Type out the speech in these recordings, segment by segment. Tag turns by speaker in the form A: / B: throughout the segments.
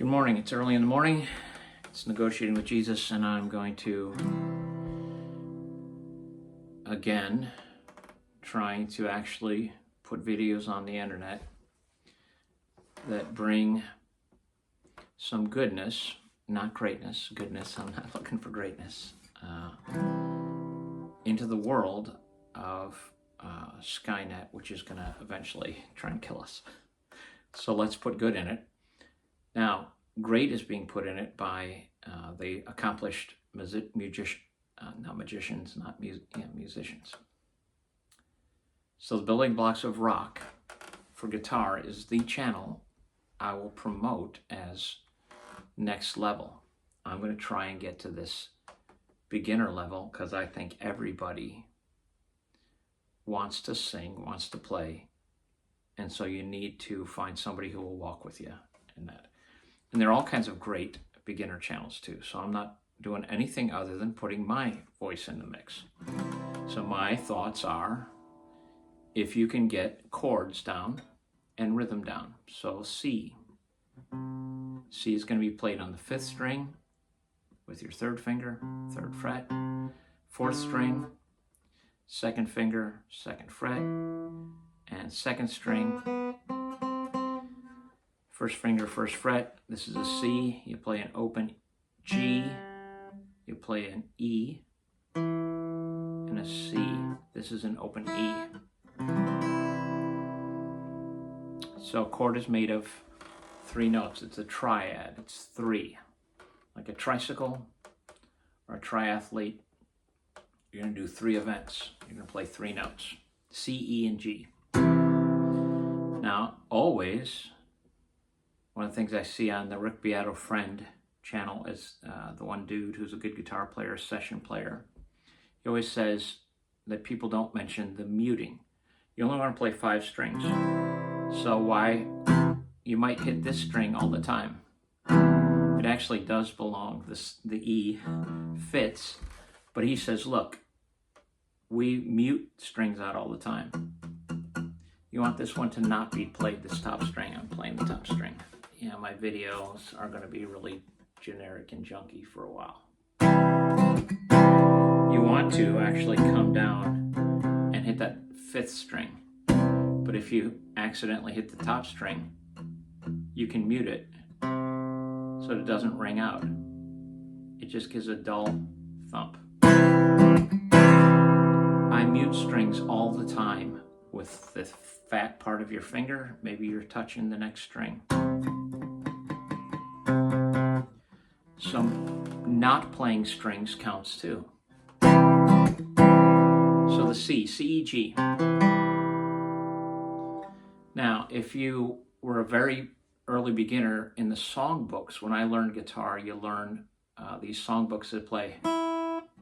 A: Good morning. It's early in the morning. It's Negotiating with Jesus, and I'm going to, again, trying to actually put videos on the internet that bring some goodness, not greatness, goodness, I'm not looking for greatness, into the world of Skynet, which is going to eventually try and kill us. So let's put good in it. Now, great is being put in it by the accomplished musicians. So the building blocks of rock for guitar is the channel I will promote as next level. I'm going to try and get to this beginner level because I think everybody wants to sing, wants to play, and so you need to find somebody who will walk with you in that. And there are all kinds of great beginner channels too, so I'm not doing anything other than putting my voice in the mix. So my thoughts are, if you can get chords down and rhythm down. So C is going to be played on the 5th string with your 3rd finger, 3rd fret, 4th string, 2nd finger, 2nd fret, and 2nd string, 1st finger, 1st fret. This is a C. You play an open G. You play an E and a C. This is an open E. So a chord is made of 3 notes. It's a triad. It's 3. Like a tricycle or a triathlete, you're going to do 3 events. You're going to play 3 notes. C, E, and G. Now, always, one of the things I see on the Rick Beato Friend channel is the one dude who's a good guitar player, session player. He always says that people don't mention the muting. You only want to play 5 strings. So why you might hit this string all the time. It actually does belong. The E fits, but he says, look, we mute strings out all the time. You want this one to not be played this top string. I'm playing the top string. Yeah, my videos are going to be really generic and junky for a while. You want to actually come down and hit that 5th string. But if you accidentally hit the top string, you can mute it so that it doesn't ring out. It just gives a dull thump. I mute strings all the time with the fat part of your finger. Maybe you're touching the next string. So not playing strings counts too. So the C, E, G. Now, if you were a very early beginner in the songbooks, when I learned guitar, you learn these songbooks that play.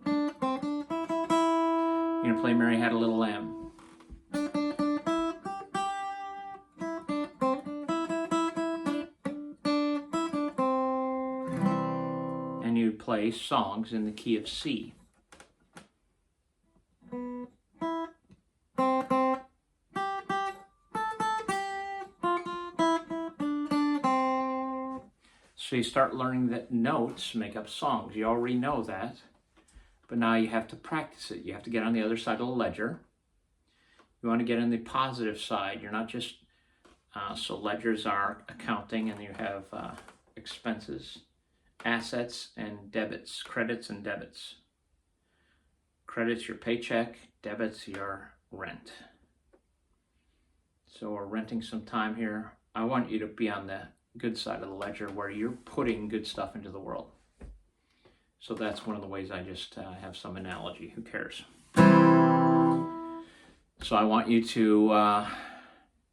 A: You're going to play Mary Had a Little Lamb. And you play songs in the key of C. So you start learning that notes make up songs. You already know that, but now you have to practice it. You have to get on the other side of the ledger. You want to get on the positive side. You're not just, so ledgers are accounting, and you have expenses, assets, and debits, credits and debits. Credits your paycheck, debits your rent. So we're renting some time here. I want you to be on the good side of the ledger where you're putting good stuff into the world. So that's one of the ways I just have some analogy. Who cares? So I want you to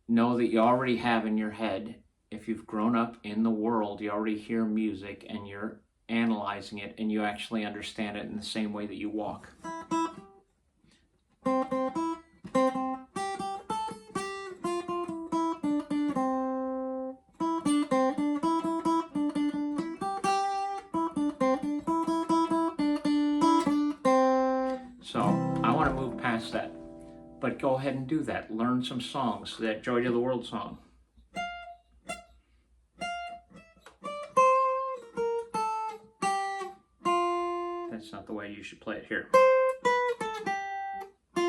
A: know that you already have in your head, if you've grown up in the world, you already hear music and you're analyzing it and you actually understand it in the same way that you walk. So I want to move past that, but go ahead and do that. Learn some songs, that Joy to the World song. That's not the way you should play it here. They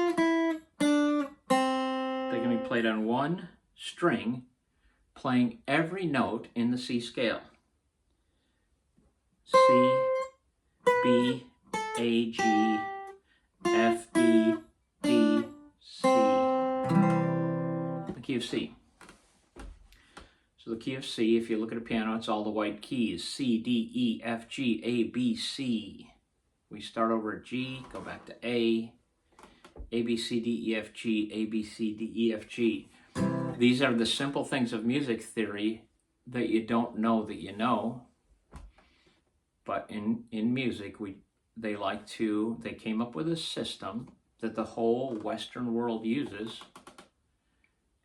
A: can be played on one string, playing every note in the C scale. C, B, A, G, F, E, D, C. The key of C. So the key of C, if you look at a piano, it's all the white keys. C, D, E, F, G, A, B, C. We start over at G, go back to A, B, C, D, E, F, G, A, B, C, D, E, F, G. These are the simple things of music theory that you don't know that you know. But in music, they came up with a system that the whole Western world uses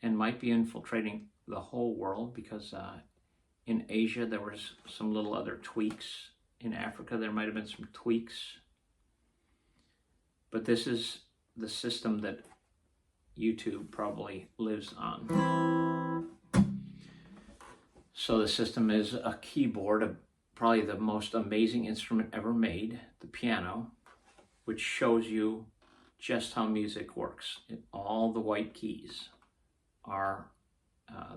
A: and might be infiltrating the whole world, because in Asia there was some little other tweaks. In Africa there might have been some tweaks. But this is the system that YouTube probably lives on. So the system is a keyboard, probably the most amazing instrument ever made, the piano, which shows you just how music works. All the white keys are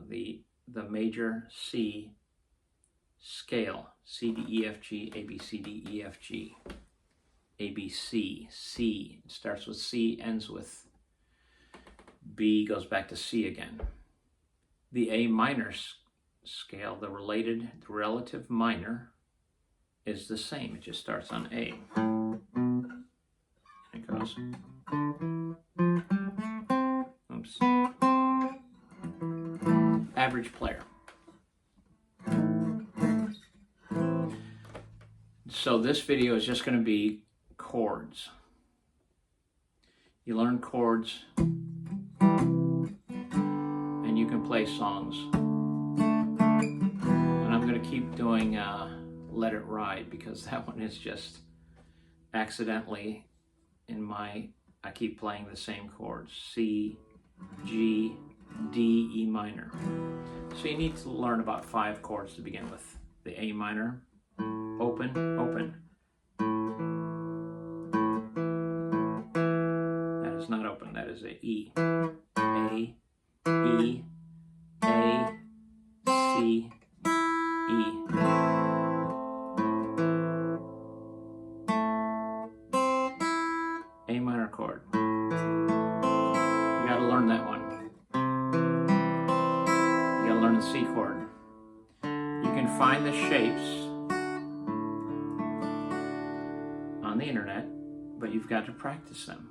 A: the major C scale. C, D, E, F, G, A, B, C, D, E, F, G. A, B, C, C. It starts with C, ends with B, goes back to C again. The A minor scale, the relative minor, is the same. It just starts on A. And it goes. Oops. Average player. So this video is just going to be chords. You learn chords and you can play songs. And I'm going to keep doing Let It Ride, because that one is just accidentally I keep playing the same chords. C, G, D, E minor. So you need to learn about 5 chords to begin with. The A minor, open, open. That is not open, that is a E. A, E, A, C, E. A minor chord. You gotta learn that one. You gotta learn the C chord. You can find the shapes on the internet, but you've got to practice them.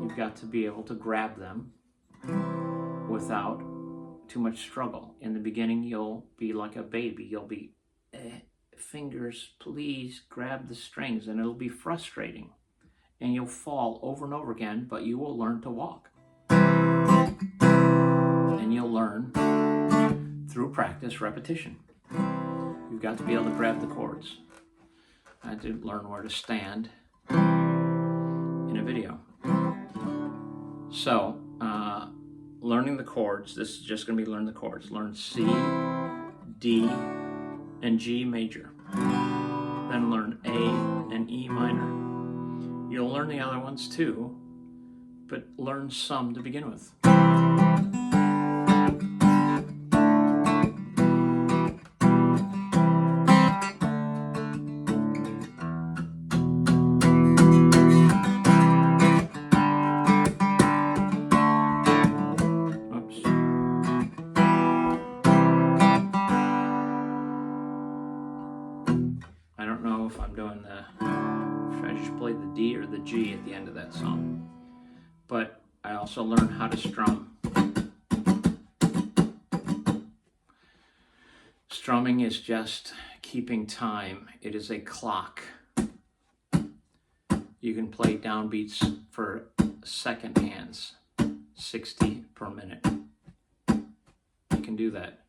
A: You've got to be able to grab them without too much struggle. In the beginning, you'll be like a baby. You'll be, fingers, please grab the strings, and it'll be frustrating. And you'll fall over and over again, but you will learn to walk. And you'll learn through practice, repetition. You've got to be able to grab the chords. I had to learn where to stand in a video. So, learning the chords, this is just going to be learn the chords. Learn C, D, and G major. Then learn A and E minor. You'll learn the other ones too, but learn some to begin with. I don't know if I'm doing if I just played the D or the G at the end of that song. But I also learned how to strum. Strumming is just keeping time. It is a clock. You can play downbeats for second hands, 60 per minute. You can do that.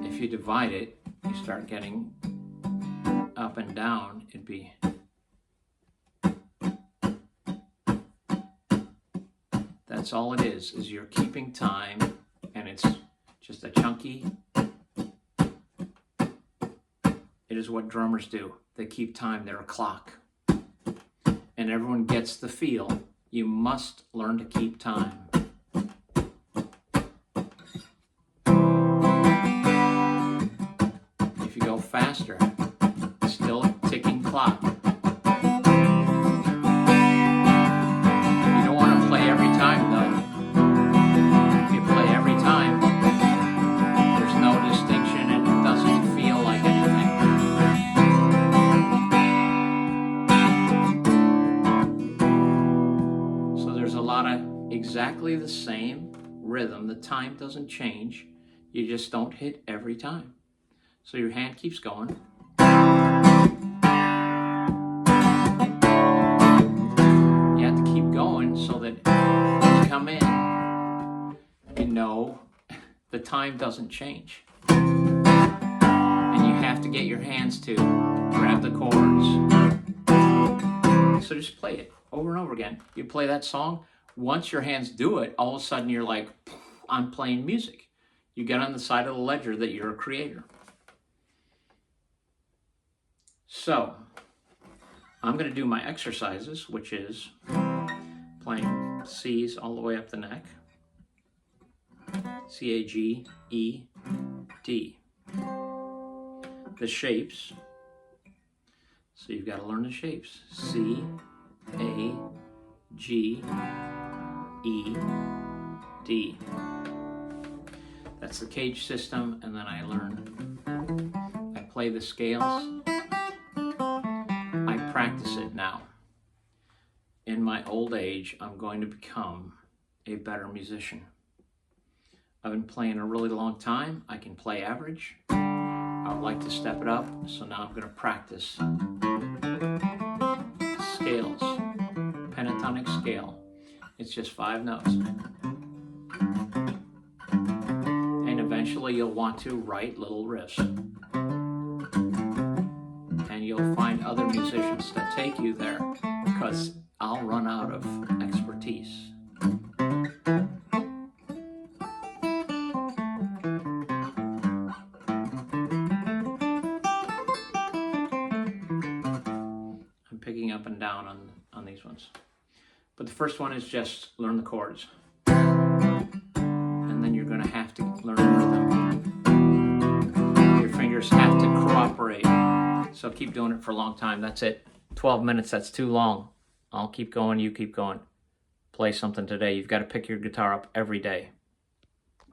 A: If you divide it, you start getting up and down. It'd be that's all it is you're keeping time, and it's just a chunky It is what drummers do. They keep time. They're a clock. And everyone gets the feel. You must learn to keep time. If you go faster, it's still a ticking clock. You don't want to play every time, though. If you play every time, there's no distinction and it doesn't feel like anything. So there's a lot of exactly the same rhythm. The time doesn't change. You just don't hit every time. So your hand keeps going. You have to keep going so that when you come in, you know the time doesn't change. And you have to get your hands to grab the chords. So just play it over and over again. You play that song. Once your hands do it, all of a sudden you're like, I'm playing music. You get on the side of the ledger that you're a creator. So, I'm going to do my exercises, which is playing C's all the way up the neck. C, A, G, E, D. The shapes. So you've got to learn the shapes. C, A, G, E, D. That's the cage system, and then I play the scales. I practice it now. In my old age, I'm going to become a better musician. I've been playing a really long time. I can play average. I would like to step it up, so now I'm going to practice scales, pentatonic scale. It's just 5 notes. And eventually you'll want to write little riffs. And you'll find other musicians that take you there, because I'll run out of expertise. I'm picking up and down on these ones. But the first one is just learn the chords. And then you're going to have to learn the rhythm. Your fingers have to cooperate. So keep doing it for a long time. That's it. 12 minutes, that's too long. I'll keep going, you keep going. Play something today. You've got to pick your guitar up every day.